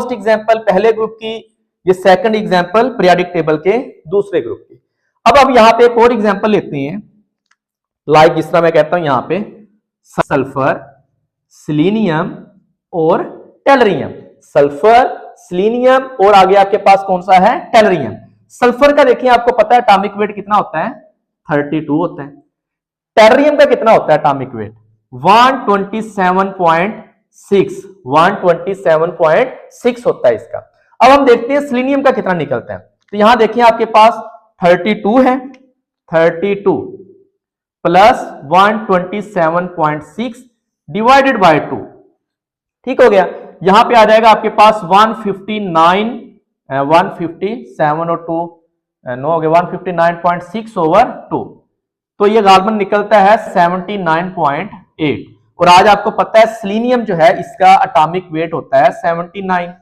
First example पहले group की, ये सेकंड एग्जांपल पीरियोडिक टेबल के दूसरे ग्रुप की। अब यहां पे एक और एग्जांपल लेते हैं, लाइक जिस तरह मैं कहता हूं यहां पे सल्फर, सिलीनियम और टेलरियम। सल्फर, सिलीनियम और आगे आपके पास कौन सा है, टेलरियम। सल्फर का देखिए आपको पता है एटॉमिक वेट कितना होता है, 32 होता है। टेलरियम का कितना होता है एटॉमिक वेट, 127.6 होता है इसका। अब हम देखते हैं सिलीनियम का कितना निकलता है। तो यहां देखिए आपके पास 32 है, 32 प्लस 127.6 डिवाइडेड बाय 2, ठीक हो गया। यहां पे आ जाएगा आपके पास 159, 157 और 2 नो हो गया 159.6 ओवर 2, तो ये कार्बन निकलता है 79.8। और आज आपको पता है सिलीनियम जो है इसका एटॉमिक वेट होता है 79।